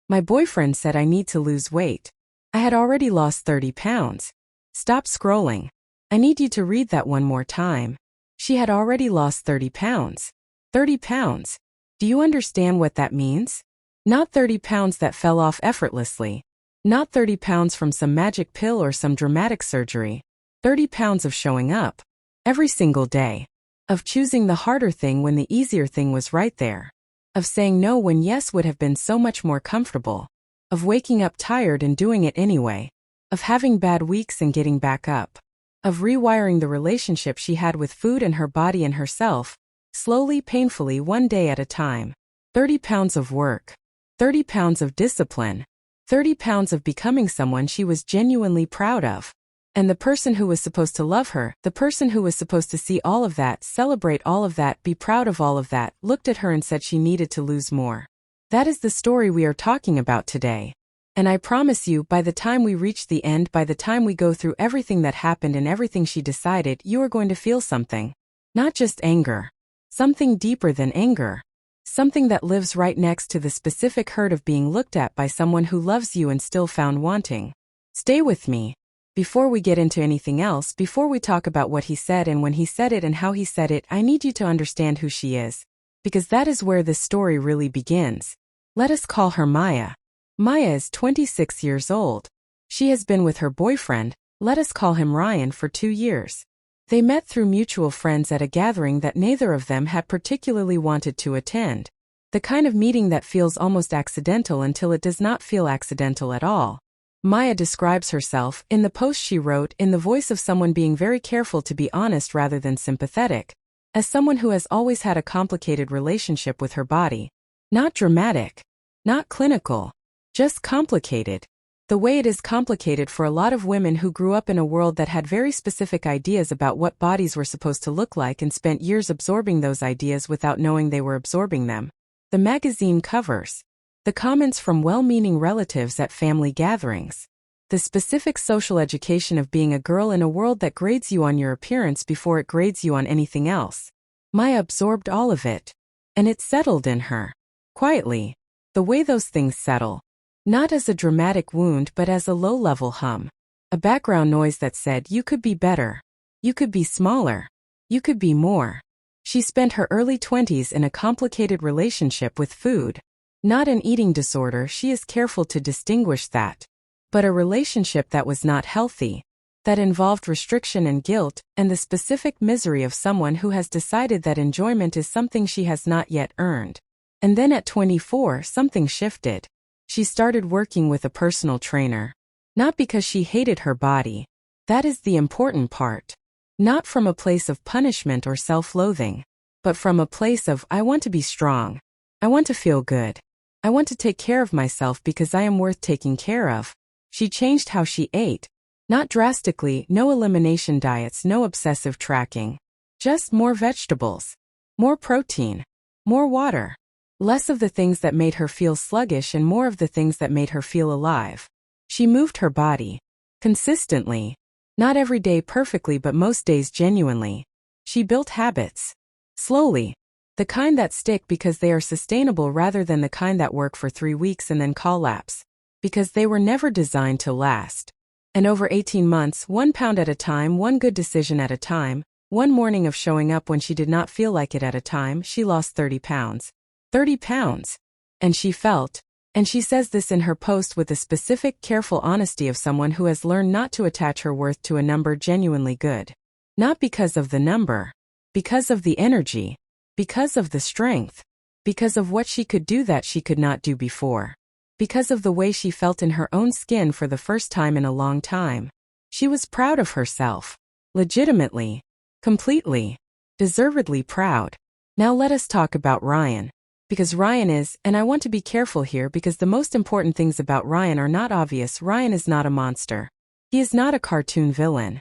My boyfriend said I need to lose weight. I had already lost 30 pounds. Stop scrolling. I need you to read that one more time. She had already lost 30 pounds. 30 pounds. Do you understand what that means? Not 30 pounds that fell off effortlessly. Not 30 pounds from some magic pill or some dramatic surgery. 30 pounds of showing up. Every single day. Of choosing the harder thing when the easier thing was right there. Of saying no when yes would have been so much more comfortable. Of waking up tired and doing it anyway. Of having bad weeks and getting back up. Of rewiring the relationship she had with food and her body and herself, slowly, painfully, one day at a time. 30 pounds of work. 30 pounds of discipline. 30 pounds of becoming someone she was genuinely proud of. And the person who was supposed to love her, the person who was supposed to see all of that, celebrate all of that, be proud of all of that, looked at her and said she needed to lose more. That is the story we are talking about today. And I promise you, by the time we reach the end, by the time we go through everything that happened and everything she decided, you are going to feel something. Not just anger. Something deeper than anger. Something that lives right next to the specific hurt of being looked at by someone who loves you and still found wanting. Stay with me. Before we get into anything else, before we talk about what he said and when he said it and how he said it, I need you to understand who she is. Because that is where this story really begins. Let us call her Maya. Maya is 26 years old. She has been with her boyfriend, let us call him Ryan, for 2 years. They met through mutual friends at a gathering that neither of them had particularly wanted to attend. The kind of meeting that feels almost accidental until it does not feel accidental at all. Maya describes herself, in the post she wrote, in the voice of someone being very careful to be honest rather than sympathetic, as someone who has always had a complicated relationship with her body. Not dramatic. Not clinical. Just complicated. The way it is complicated for a lot of women who grew up in a world that had very specific ideas about what bodies were supposed to look like and spent years absorbing those ideas without knowing they were absorbing them. The magazine covers. The comments from well-meaning relatives at family gatherings. The specific social education of being a girl in a world that grades you on your appearance before it grades you on anything else. Maya absorbed all of it. And it settled in her. Quietly. The way those things settle. Not as a dramatic wound but as a low-level hum. A background noise that said you could be better. You could be smaller. You could be more. She spent her early 20s in a complicated relationship with food. Not an eating disorder, she is careful to distinguish that. But a relationship that was not healthy. That involved restriction and guilt, and the specific misery of someone who has decided that enjoyment is something she has not yet earned. And then at 24, something shifted. She started working with a personal trainer. Not because she hated her body. That is the important part. Not from a place of punishment or self-loathing. But from a place of, I want to be strong. I want to feel good. I want to take care of myself because I am worth taking care of. She changed how she ate. Not drastically, no elimination diets, no obsessive tracking. Just more vegetables. More protein. More water. Less of the things that made her feel sluggish and more of the things that made her feel alive. She moved her body. Consistently. Not every day perfectly but most days genuinely. She built habits. Slowly. The kind that stick because they are sustainable rather than the kind that work for 3 weeks and then collapse. Because they were never designed to last. And over 18 months, 1 pound at a time, one good decision at a time, one morning of showing up when she did not feel like it at a time, she lost 30 pounds. 30 pounds. And she felt, and she says this in her post with the specific, careful honesty of someone who has learned not to attach her worth to a number genuinely good. Not because of the number. Because of the energy. Because of the strength. Because of what she could do that she could not do before. Because of the way she felt in her own skin for the first time in a long time. She was proud of herself. Legitimately. Completely. Deservedly proud. Now let us talk about Ryan. Because Ryan is, and I want to be careful here because the most important things about Ryan are not obvious. Ryan is not a monster. He is not a cartoon villain.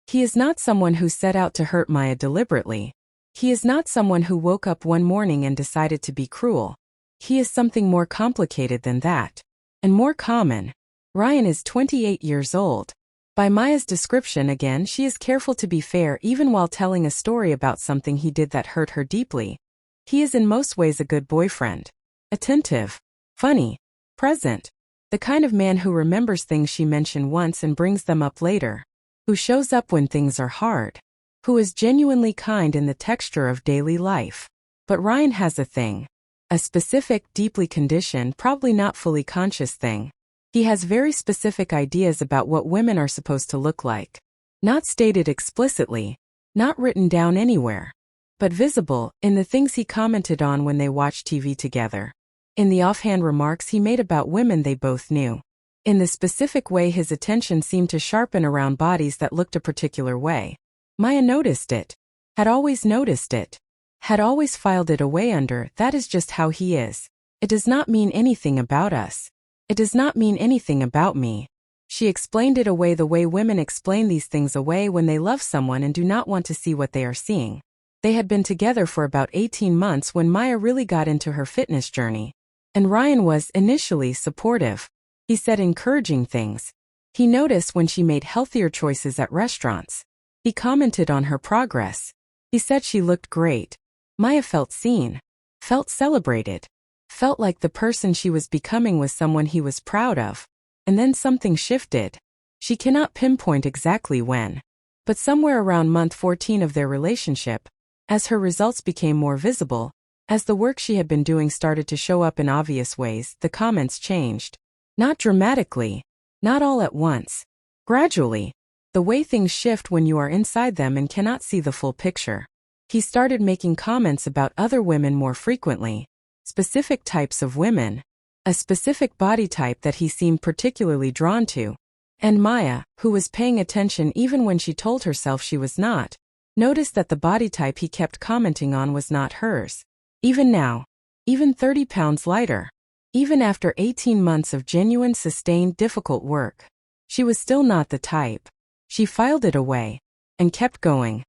He is not someone who set out to hurt Maya deliberately. He is not someone who woke up one morning and decided to be cruel. He is something more complicated than that. And more common. Ryan is 28 years old. By Maya's description again, she is careful to be fair even while telling a story about something he did that hurt her deeply. He is in most ways a good boyfriend. Attentive. Funny. Present. The kind of man who remembers things she mentioned once and brings them up later. Who shows up when things are hard. Who is genuinely kind in the texture of daily life. But Ryan has a thing. A specific, deeply conditioned, probably not fully conscious thing. He has very specific ideas about what women are supposed to look like. Not stated explicitly. Not written down anywhere. But visible, in the things he commented on when they watched TV together. In the offhand remarks he made about women they both knew. In the specific way his attention seemed to sharpen around bodies that looked a particular way. Maya noticed it. Had always noticed it. Had always filed it away under, that is just how he is. It does not mean anything about us. It does not mean anything about me. She explained it away the way women explain these things away when they love someone and do not want to see what they are seeing. They had been together for about 18 months when Maya really got into her fitness journey. And Ryan was, initially, supportive. He said encouraging things. He noticed when she made healthier choices at restaurants. He commented on her progress. He said she looked great. Maya felt seen. Felt celebrated. Felt like the person she was becoming was someone he was proud of. And then something shifted. She cannot pinpoint exactly when. But somewhere around month 14 of their relationship, as her results became more visible, as the work she had been doing started to show up in obvious ways, the comments changed. Not dramatically. Not all at once. Gradually. The way things shift when you are inside them and cannot see the full picture. He started making comments about other women more frequently. Specific types of women. A specific body type that he seemed particularly drawn to. And Maya, who was paying attention even when she told herself she was not, noticed that the body type he kept commenting on was not hers. Even now. Even 30 pounds lighter. Even after 18 months of genuine, sustained, difficult work. She was still not the type. She filed it away. And kept going.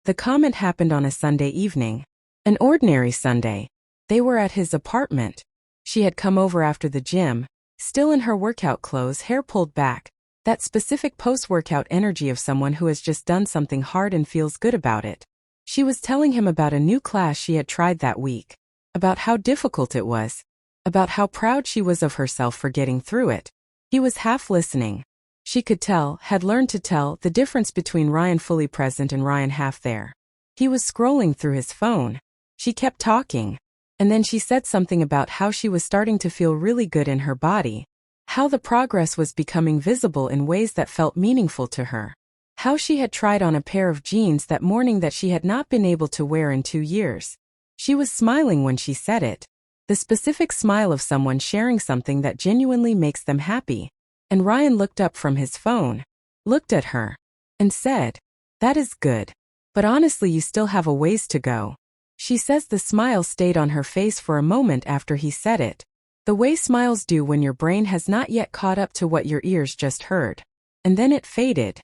The comment happened on a Sunday evening. An ordinary Sunday. They were at his apartment. She had come over after the gym, still in her workout clothes, hair pulled back. That specific post-workout energy of someone who has just done something hard and feels good about it. She was telling him about a new class she had tried that week. About how difficult it was. About how proud she was of herself for getting through it. He was half listening. She could tell, had learned to tell, the difference between Ryan fully present and Ryan half there. He was scrolling through his phone. She kept talking. And then she said something about how she was starting to feel really good in her body. How the progress was becoming visible in ways that felt meaningful to her. How she had tried on a pair of jeans that morning that she had not been able to wear in 2 years. She was smiling when she said it. The specific smile of someone sharing something that genuinely makes them happy. And Ryan looked up from his phone, looked at her, and said, "That is good. But honestly, you still have a ways to go." She says the smile stayed on her face for a moment after he said it. The way smiles do when your brain has not yet caught up to what your ears just heard. And then it faded.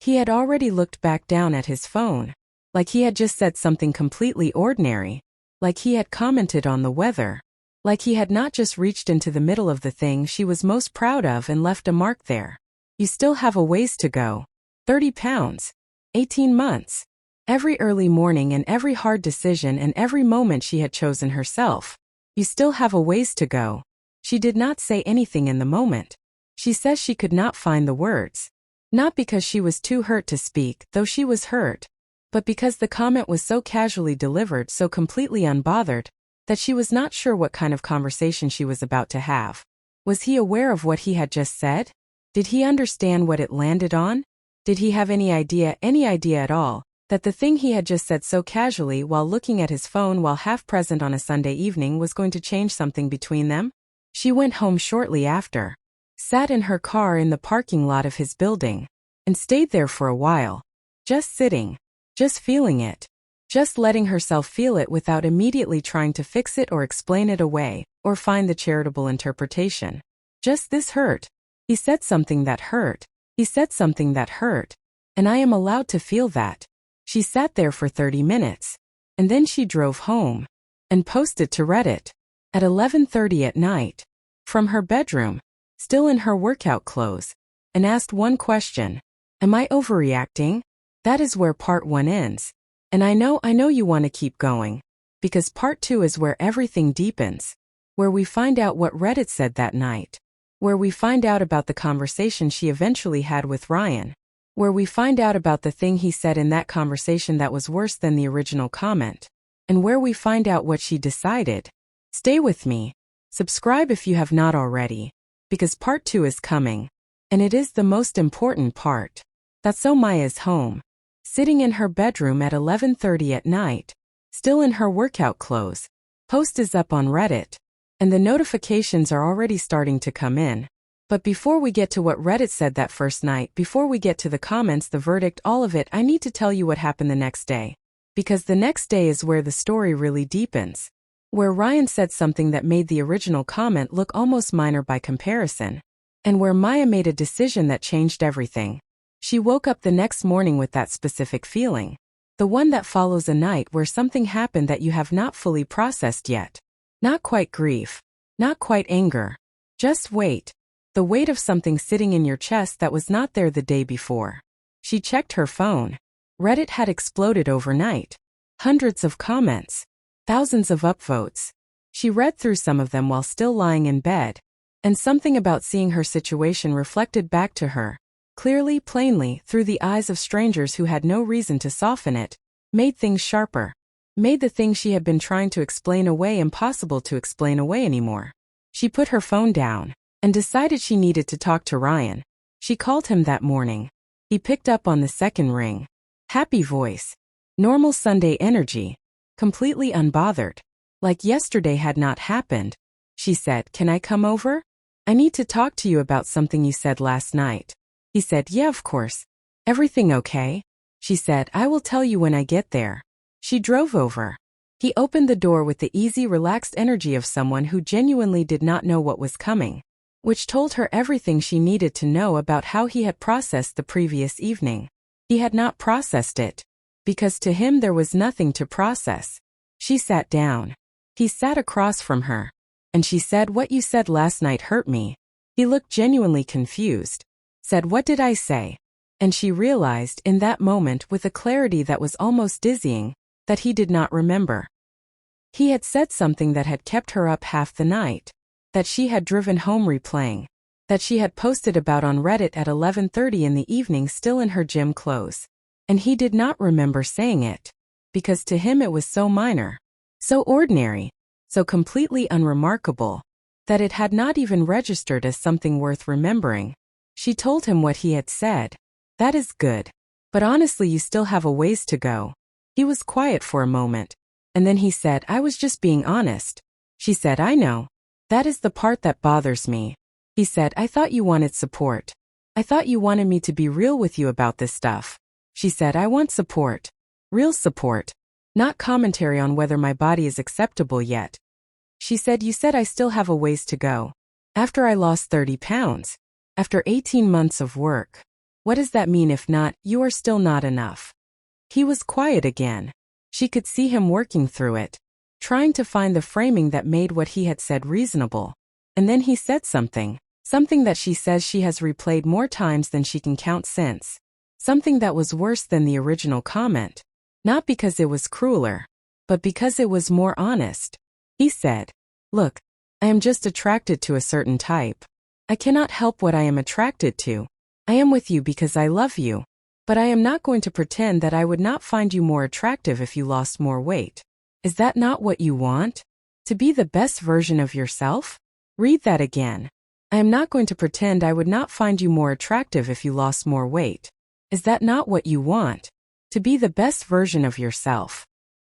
He had already looked back down at his phone. Like he had just said something completely ordinary. Like he had commented on the weather. Like he had not just reached into the middle of the thing she was most proud of and left a mark there. You still have a ways to go. 30 pounds. 18 months. Every early morning and every hard decision and every moment she had chosen herself. You still have a ways to go. She did not say anything in the moment. She says she could not find the words. Not because she was too hurt to speak, though she was hurt. But because the comment was so casually delivered, so completely unbothered, that she was not sure what kind of conversation she was about to have. Was he aware of what he had just said? Did he understand what it landed on? Did he have any idea at all, that the thing he had just said so casually while looking at his phone while half present on a Sunday evening was going to change something between them? She went home shortly after. Sat in her car in the parking lot of his building. And stayed there for a while. Just sitting. Just feeling it. Just letting herself feel it without immediately trying to fix it or explain it away, or find the charitable interpretation. Just this hurt. He said something that hurt. He said something that hurt. And I am allowed to feel that. She sat there for 30 minutes. And then she drove home. And posted to Reddit. At 11:30 at night. From her bedroom. Still in her workout clothes. And asked one question. Am I overreacting? That is where part 1 ends. And I know you want to keep going. Because part 2 is where everything deepens. where we find out what Reddit said that night, where we find out about the conversation she eventually had with Ryan, where we find out about the thing he said in that conversation that was worse than the original comment, and where we find out what she decided. Stay with me. Subscribe if you have not already, because part 2 is coming, and it is the most important part. That's so Maya's home, sitting in her bedroom at 11:30 at night, still in her workout clothes. Post is up on Reddit, and the notifications are already starting to come in. But before we get to what Reddit said that first night, before we get to the comments, the verdict, all of it, I need to tell you what happened the next day. Because the next day is where the story really deepens, where Ryan said something that made the original comment look almost minor by comparison, and where Maya made a decision that changed everything. She woke up the next morning with that specific feeling, the one that follows a night where something happened that you have not fully processed yet. Not quite grief, not quite anger, just weight. The weight of something sitting in your chest that was not there the day before. She checked her phone. Reddit had exploded overnight. Hundreds of comments. Thousands of upvotes. She read through some of them while still lying in bed. And something about seeing her situation reflected back to her, clearly, plainly, through the eyes of strangers who had no reason to soften it, made things sharper. Made the thing she had been trying to explain away impossible to explain away anymore. She put her phone down and decided she needed to talk to Ryan. She called him that morning. He picked up on the second ring. Happy voice. Normal Sunday energy. Completely unbothered. Like yesterday had not happened. She said, "Can I come over? I need to talk to you about something you said last night." He said, "Yeah, of course. Everything okay?" She said, "I will tell you when I get there." She drove over. He opened the door with the easy, relaxed energy of someone who genuinely did not know what was coming, which told her everything she needed to know about how he had processed the previous evening. He had not processed it, because to him there was nothing to process. She sat down. He sat across from her, and she said, "What you said last night hurt me." He looked genuinely confused. Said, "What did I say?" And she realized in that moment with a clarity that was almost dizzying, that he did not remember. He had said something that had kept her up half the night, that she had driven home replaying, that she had posted about on Reddit at 11:30 in the evening still in her gym clothes. And he did not remember saying it, because to him it was so minor, so ordinary, so completely unremarkable, that it had not even registered as something worth remembering. She told him what he had said. "That is good. But honestly, you still have a ways to go." He was quiet for a moment, and then he said, "I was just being honest." She said, "I know. That is the part that bothers me." He said, "I thought you wanted support. I thought you wanted me to be real with you about this stuff." She said, "I want support. Real support. Not commentary on whether my body is acceptable yet." She said, "You said I still have a ways to go. After I lost 30 pounds. After 18 months of work. What does that mean if not, you are still not enough?" He was quiet again. She could see him working through it, trying to find the framing that made what he had said reasonable. And then he said something that she says she has replayed more times than she can count since. Something that was worse than the original comment. Not because it was crueler, but because it was more honest. He said, "Look, I am just attracted to a certain type. I cannot help what I am attracted to. I am with you because I love you. But I am not going to pretend that I would not find you more attractive if you lost more weight. Is that not what you want? To be the best version of yourself?" Read that again. "I am not going to pretend I would not find you more attractive if you lost more weight. Is that not what you want? To be the best version of yourself."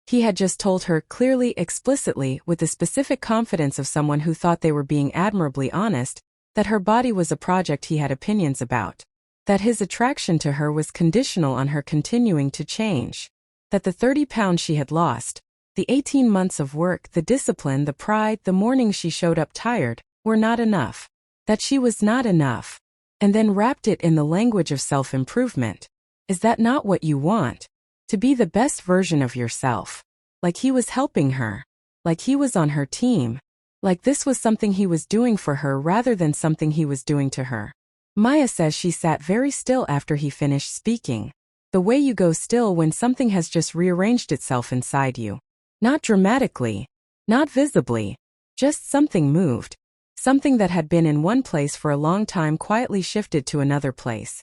He had just told her clearly, explicitly, with the specific confidence of someone who thought they were being admirably honest, that her body was a project he had opinions about. That his attraction to her was conditional on her continuing to change. That the 30 pounds she had lost, the 18 months of work, the discipline, the pride, the mornings she showed up tired, were not enough. That she was not enough. And then wrapped it in the language of self-improvement. Is that not what you want? To be the best version of yourself. Like he was helping her. Like he was on her team. Like this was something he was doing for her rather than something he was doing to her. Maya says she sat very still after he finished speaking. The way you go still when something has just rearranged itself inside you. Not dramatically. Not visibly. Just something moved. Something that had been in one place for a long time quietly shifted to another place.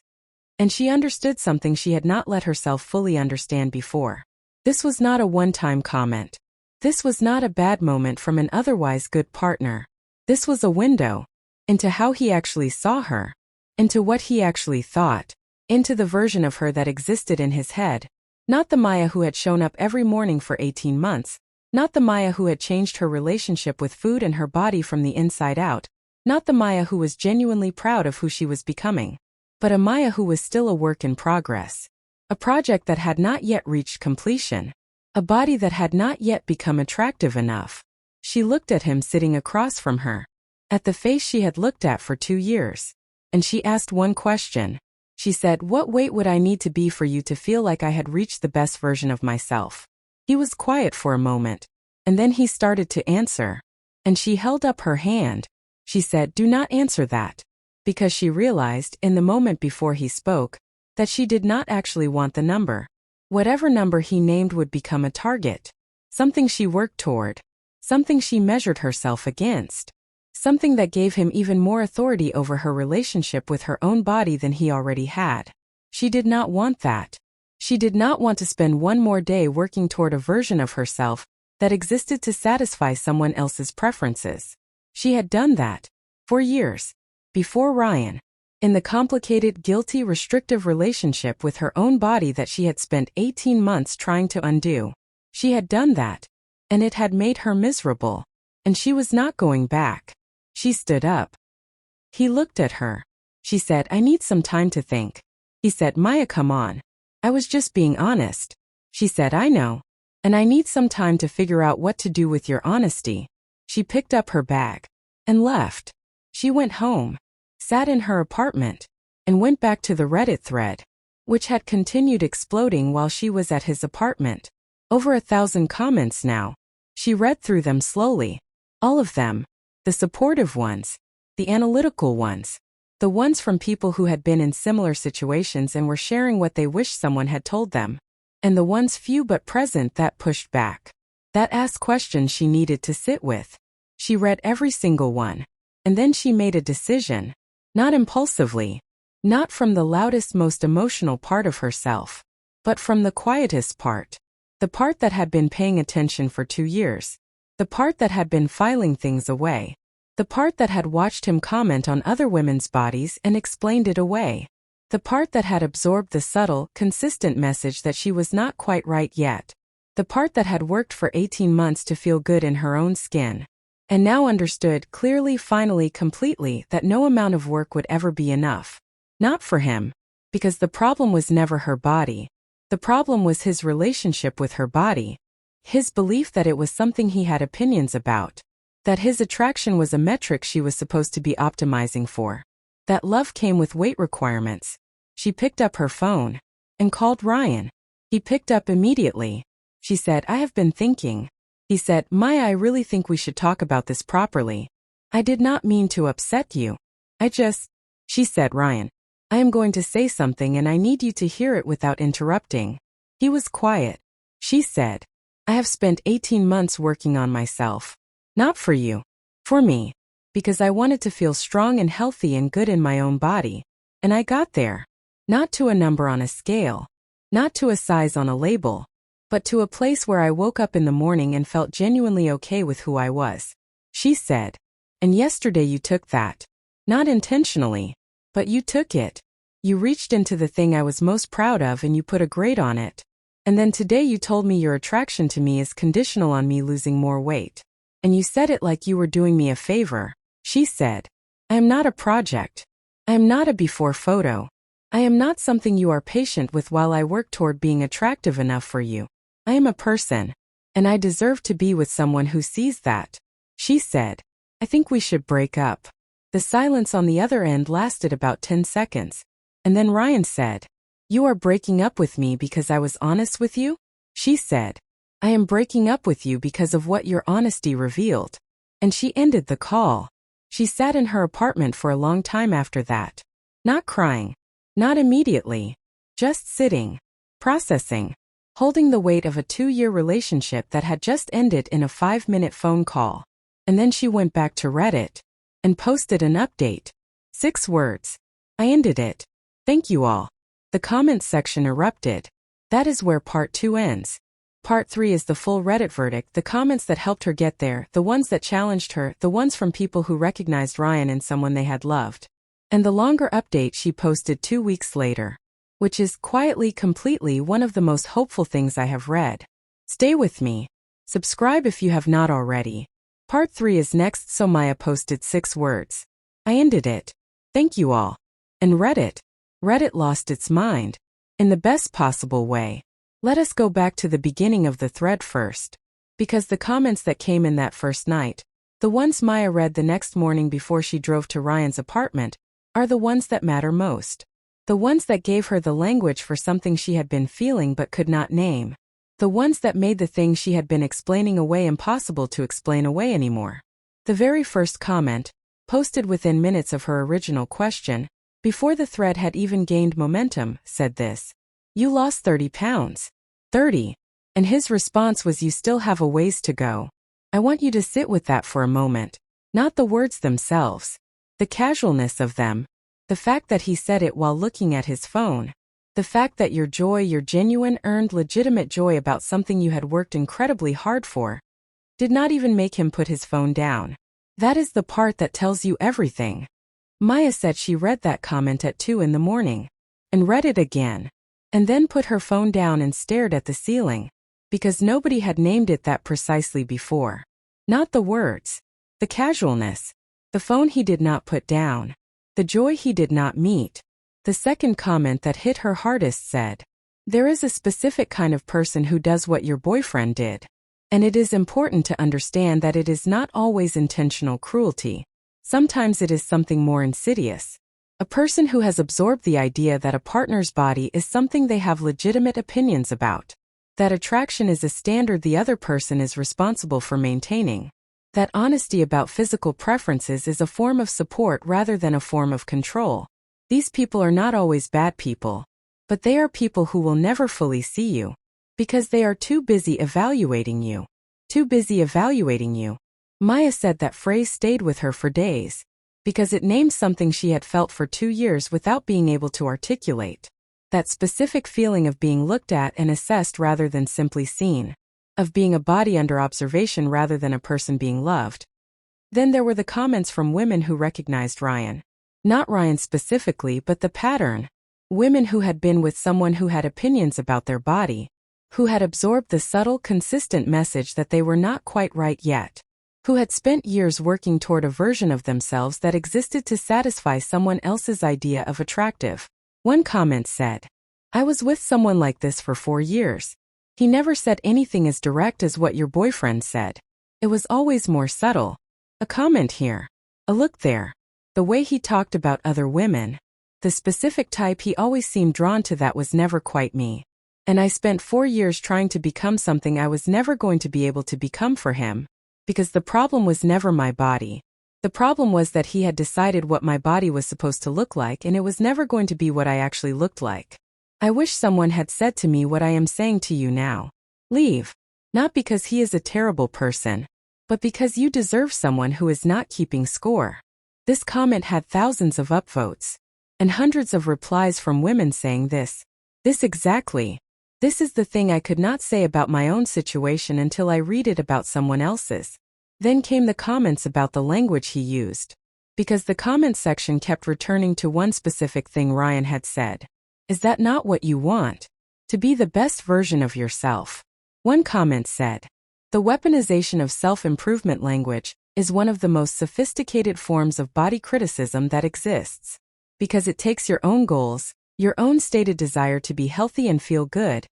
And she understood something she had not let herself fully understand before. This was not a one-time comment. This was not a bad moment from an otherwise good partner. This was a window into how he actually saw her, into what he actually thought, into the version of her that existed in his head. Not the Maya who had shown up every morning for 18 months, not the Maya who had changed her relationship with food and her body from the inside out, not the Maya who was genuinely proud of who she was becoming, but a Maya who was still a work in progress. A project that had not yet reached completion. A body that had not yet become attractive enough. She looked at him sitting across from her. At the face she had looked at for 2 years. And she asked one question. She said, "What weight would I need to be for you to feel like I had reached the best version of myself?" He was quiet for a moment. And then he started to answer. And she held up her hand. She said, "Do not answer that." Because she realized, in the moment before he spoke, that she did not actually want the number. Whatever number he named would become a target. Something she worked toward. Something she measured herself against. Something that gave him even more authority over her relationship with her own body than he already had. She did not want that. She did not want to spend one more day working toward a version of herself that existed to satisfy someone else's preferences. She had done that. For years. Before Ryan. In the complicated, guilty, restrictive relationship with her own body that she had spent 18 months trying to undo. She had done that. And it had made her miserable. And she was not going back. She stood up. He looked at her. She said, "I need some time to think." He said, "Maya, come on. I was just being honest." She said, "I know. And I need some time to figure out what to do with your honesty." She picked up her bag. And left. She went home. Sat in her apartment. And went back to the Reddit thread. Which had continued exploding while she was at his apartment. Over 1,000 comments now. She read through them slowly. All of them. The supportive ones. The analytical ones. The ones from people who had been in similar situations and were sharing what they wished someone had told them. And the ones few but present that pushed back. That asked questions she needed to sit with. She read every single one. And then she made a decision. Not impulsively. Not from the loudest, most emotional part of herself. But from the quietest part. The part that had been paying attention for 2 years. The part that had been filing things away. The part that had watched him comment on other women's bodies and explained it away. The part that had absorbed the subtle, consistent message that she was not quite right yet. The part that had worked for 18 months to feel good in her own skin. And now understood clearly, finally, completely, that no amount of work would ever be enough. Not for him. Because the problem was never her body. The problem was his relationship with her body. His belief that it was something he had opinions about. That his attraction was a metric she was supposed to be optimizing for. That love came with weight requirements. She picked up her phone. And called Ryan. He picked up immediately. She said, "I have been thinking." He said, "Maya, I really think we should talk about this properly. I did not mean to upset you. She said, "Ryan, I am going to say something and I need you to hear it without interrupting." He was quiet. She said, "I have spent 18 months working on myself. Not for you. For me. Because I wanted to feel strong and healthy and good in my own body. And I got there. Not to a number on a scale. Not to a size on a label. But to a place where I woke up in the morning and felt genuinely okay with who I was." She said, "And yesterday you took that. Not intentionally. But you took it. You reached into the thing I was most proud of and you put a grade on it. And then today you told me your attraction to me is conditional on me losing more weight. And you said it like you were doing me a favor." She said, "I am not a project. I am not a before photo. I am not something you are patient with while I work toward being attractive enough for you. I am a person. And I deserve to be with someone who sees that." She said, "I think we should break up." The silence on the other end lasted about 10 seconds. And then Ryan said, "You are breaking up with me because I was honest with you?" She said, "I am breaking up with you because of what your honesty revealed." And she ended the call. She sat in her apartment for a long time after that. Not crying. Not immediately. Just sitting. Processing. Holding the weight of a 2-year relationship that had just ended in a 5-minute phone call. And then she went back to Reddit and posted an update. 6 words. I ended it. Thank you all. The comments section erupted. That is where part 2 ends. Part 3 is the full Reddit verdict, the comments that helped her get there, the ones that challenged her, the ones from people who recognized Ryan in someone they had loved. And the longer update she posted 2 weeks later, which is quietly, completely one of the most hopeful things I have read. Stay with me. Subscribe if you have not already. Part 3 is next. So Maya posted 6 words. I ended it. Thank you all. And Reddit lost its mind. In the best possible way. Let us go back to the beginning of the thread first. Because the comments that came in that first night, the ones Maya read the next morning before she drove to Ryan's apartment, are the ones that matter most. The ones that gave her the language for something she had been feeling but could not name. The ones that made the thing she had been explaining away impossible to explain away anymore. The very first comment, posted within minutes of her original question, before the thread had even gained momentum, said this. You lost 30 pounds. 30. And his response was, you still have a ways to go. I want you to sit with that for a moment. Not the words themselves. The casualness of them. The fact that he said it while looking at his phone. The fact that your joy, your genuine, earned, legitimate joy about something you had worked incredibly hard for, did not even make him put his phone down. That is the part that tells you everything. Maya said she read that comment at 2 in the morning. And read it again. And then put her phone down and stared at the ceiling. Because nobody had named it that precisely before. Not the words. The casualness. The phone he did not put down. The joy he did not meet. The second comment that hit her hardest said, there is a specific kind of person who does what your boyfriend did. And it is important to understand that it is not always intentional cruelty. Sometimes it is something more insidious. A person who has absorbed the idea that a partner's body is something they have legitimate opinions about. That attraction is a standard the other person is responsible for maintaining. That honesty about physical preferences is a form of support rather than a form of control. These people are not always bad people. But they are people who will never fully see you. Because they are too busy evaluating you. Too busy evaluating you. Maya said that phrase stayed with her for days. Because it named something she had felt for 2 years without being able to articulate. That specific feeling of being looked at and assessed rather than simply seen. Of being a body under observation rather than a person being loved. Then there were the comments from women who recognized Ryan. Not Ryan specifically, but the pattern. Women who had been with someone who had opinions about their body. Who had absorbed the subtle, consistent message that they were not quite right yet. Who had spent years working toward a version of themselves that existed to satisfy someone else's idea of attractive. One comment said, I was with someone like this for 4 years. He never said anything as direct as what your boyfriend said. It was always more subtle. A comment here. A look there. The way he talked about other women. The specific type he always seemed drawn to that was never quite me. And I spent 4 years trying to become something I was never going to be able to become for him. Because the problem was never my body. The problem was that he had decided what my body was supposed to look like, and it was never going to be what I actually looked like. I wish someone had said to me what I am saying to you now. Leave. Not because he is a terrible person. But because you deserve someone who is not keeping score. This comment had thousands of upvotes. And hundreds of replies from women saying this. This exactly. This is the thing I could not say about my own situation until I read it about someone else's. Then came the comments about the language he used. Because the comment section kept returning to one specific thing Ryan had said. Is that not what you want? To be the best version of yourself. One comment said, the weaponization of self-improvement language is one of the most sophisticated forms of body criticism that exists. Because it takes your own goals, your own stated desire to be healthy and feel good,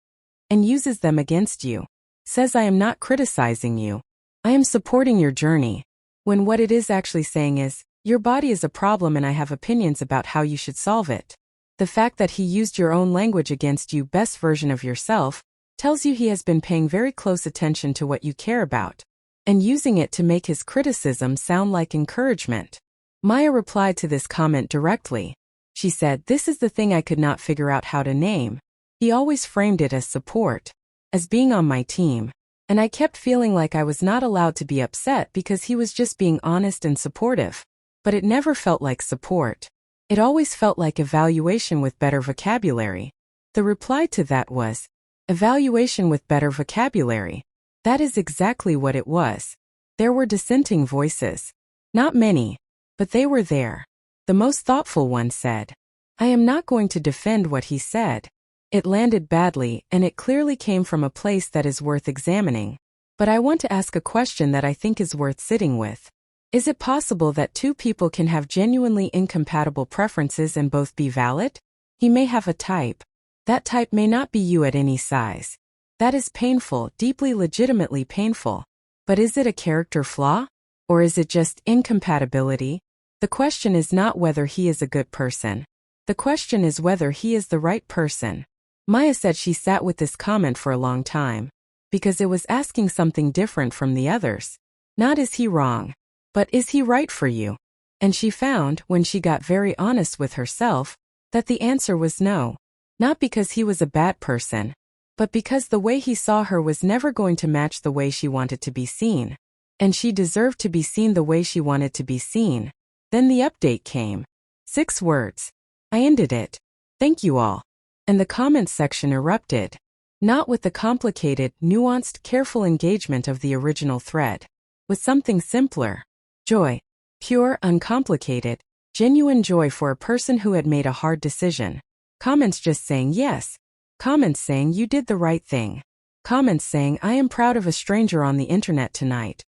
and uses them against you. Says I am not criticizing you. I am supporting your journey. When what it is actually saying is, your body is a problem and I have opinions about how you should solve it. The fact that he used your own language against you, best version of yourself, tells you he has been paying very close attention to what you care about, and using it to make his criticism sound like encouragement. Maya replied to this comment directly. She said, this is the thing I could not figure out how to name. He always framed it as support, as being on my team, And I kept feeling like I was not allowed to be upset because he was just being honest and supportive. But it never felt like support. It always felt like evaluation with better vocabulary. The reply to that was, evaluation with better vocabulary. That is exactly what it was. There were dissenting voices. Not many, but they were there. The most thoughtful one said, I am not going to defend what he said. It landed badly, and it clearly came from a place that is worth examining. But I want to ask a question that I think is worth sitting with. Is it possible that two people can have genuinely incompatible preferences and both be valid? He may have a type. That type may not be you at any size. That is painful, deeply legitimately painful. But is it a character flaw? Or is it just incompatibility? The question is not whether he is a good person. The question is whether he is the right person. Maya said she sat with this comment for a long time, because it was asking something different from the others. Not is he wrong, but is he right for you? And she found, when she got very honest with herself, that the answer was no. Not because he was a bad person, but because the way he saw her was never going to match the way she wanted to be seen. And she deserved to be seen the way she wanted to be seen. Then the update came. 6 words. I ended it. Thank you all. And the comments section erupted. Not with the complicated, nuanced, careful engagement of the original thread. With something simpler. Joy. Pure, uncomplicated, genuine joy for a person who had made a hard decision. Comments just saying yes. Comments saying you did the right thing. Comments saying I am proud of a stranger on the internet tonight.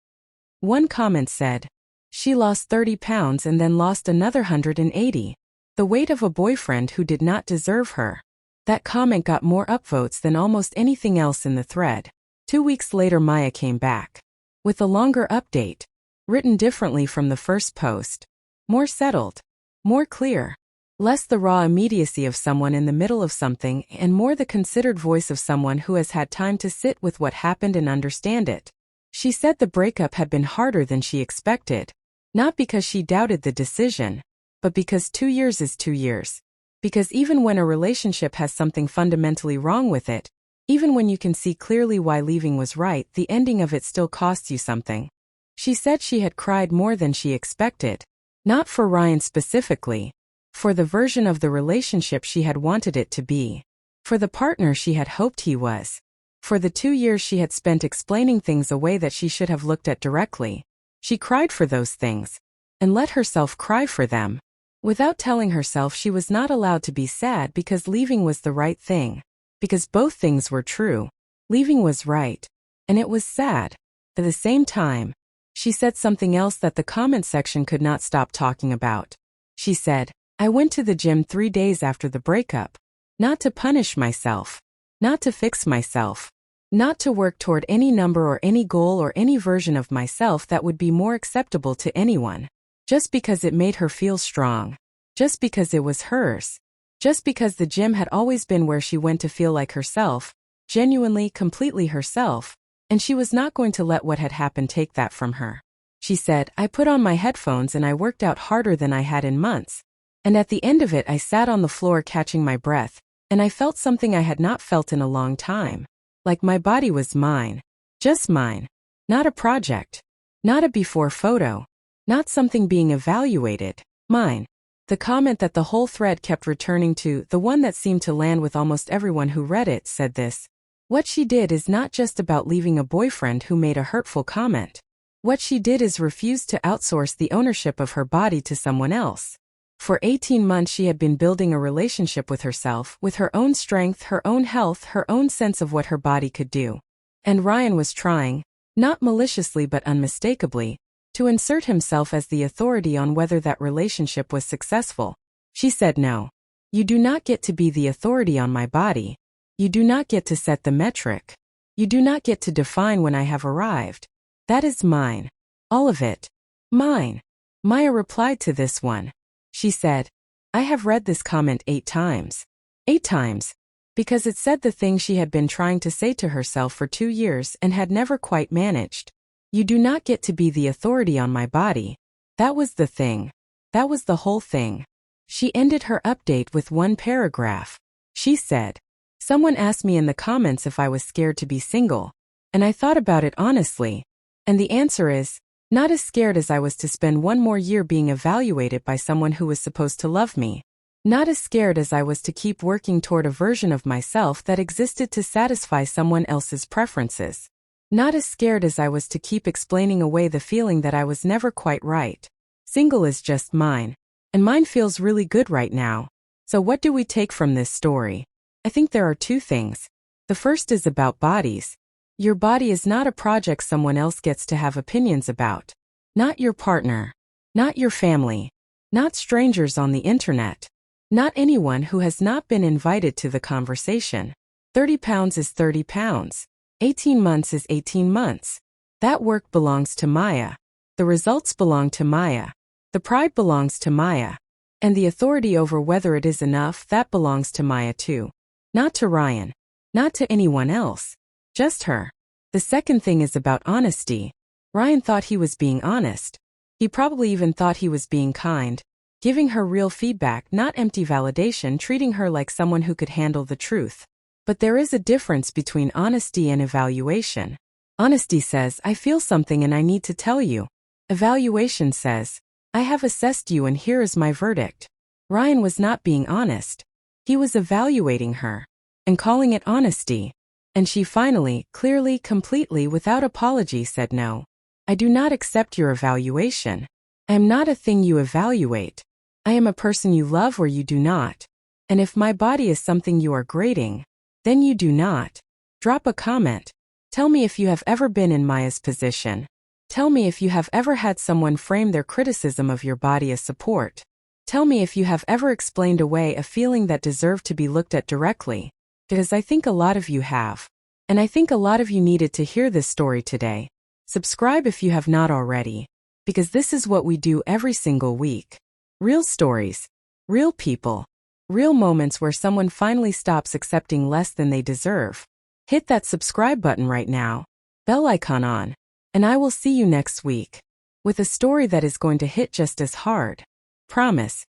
One comment said, she lost 30 pounds and then lost another 180. The weight of a boyfriend who did not deserve her. That comment got more upvotes than almost anything else in the thread. 2 weeks later Maya came back. With a longer update. Written differently from the first post. More settled. More clear. Less the raw immediacy of someone in the middle of something and more the considered voice of someone who has had time to sit with what happened and understand it. She said the breakup had been harder than she expected. Not because she doubted the decision, but because 2 years is 2 years. Because even when a relationship has something fundamentally wrong with it, even when you can see clearly why leaving was right, the ending of it still costs you something. She said she had cried more than she expected. Not for Ryan specifically. For the version of the relationship she had wanted it to be. For the partner she had hoped he was. For the 2 years she had spent explaining things away that she should have looked at directly. She cried for those things. And let herself cry for them. Without telling herself she was not allowed to be sad because leaving was the right thing. Because both things were true. Leaving was right. And it was sad. At the same time, she said something else that the comment section could not stop talking about. She said, I went to the gym 3 days after the breakup. Not to punish myself. Not to fix myself. Not to work toward any number or any goal or any version of myself that would be more acceptable to anyone. Just because it made her feel strong. Just because it was hers. Just because the gym had always been where she went to feel like herself, genuinely, completely herself, and she was not going to let what had happened take that from her. She said, I put on my headphones and I worked out harder than I had in months. And at the end of it I sat on the floor catching my breath, and I felt something I had not felt in a long time. Like my body was mine. Just mine. Not a project. Not a before photo. Not something being evaluated. Mine. The comment that the whole thread kept returning to, the one that seemed to land with almost everyone who read it, said this. What she did is not just about leaving a boyfriend who made a hurtful comment. What she did is refuse to outsource the ownership of her body to someone else. For 18 months she had been building a relationship with herself, with her own strength, her own health, her own sense of what her body could do. And Ryan was trying, not maliciously but unmistakably, to insert himself as the authority on whether that relationship was successful. She said no. You do not get to be the authority on my body. You do not get to set the metric. You do not get to define when I have arrived. That is mine. All of it. Mine. Maya replied to this one. She said, I have read this comment 8 times. 8 times. Because it said the thing she had been trying to say to herself for 2 years and had never quite managed. You do not get to be the authority on my body. That was the thing. That was the whole thing. She ended her update with one paragraph. She said, someone asked me in the comments if I was scared to be single. And I thought about it honestly. And the answer is, not as scared as I was to spend one more year being evaluated by someone who was supposed to love me. Not as scared as I was to keep working toward a version of myself that existed to satisfy someone else's preferences. Not as scared as I was to keep explaining away the feeling that I was never quite right. Single is just mine. And mine feels really good right now. So what do we take from this story? I think there are two things. The first is about bodies. Your body is not a project someone else gets to have opinions about. Not your partner. Not your family. Not strangers on the internet. Not anyone who has not been invited to the conversation. 30 pounds is 30 pounds. 18 months is 18 months. That work belongs to Maya. The results belong to Maya. The pride belongs to Maya. And the authority over whether it is enough, that belongs to Maya too. Not to Ryan. Not to anyone else. Just her. The second thing is about honesty. Ryan thought he was being honest. He probably even thought he was being kind. Giving her real feedback, not empty validation, treating her like someone who could handle the truth. But there is a difference between honesty and evaluation. Honesty says, I feel something and I need to tell you. Evaluation says, I have assessed you and here is my verdict. Ryan was not being honest. He was evaluating her and calling it honesty. And she finally, clearly, completely, without apology said no. I do not accept your evaluation. I am not a thing you evaluate. I am a person you love or you do not. And if my body is something you are grading, then you do not. Drop a comment. Tell me if you have ever been in Maya's position. Tell me if you have ever had someone frame their criticism of your body as support. Tell me if you have ever explained away a feeling that deserved to be looked at directly. Because I think a lot of you have. And I think a lot of you needed to hear this story today. Subscribe if you have not already. Because this is what we do every single week. Real stories. Real people. Real moments where someone finally stops accepting less than they deserve. Hit that subscribe button right now. Bell icon on. And I will see you next week. With a story that is going to hit just as hard. Promise.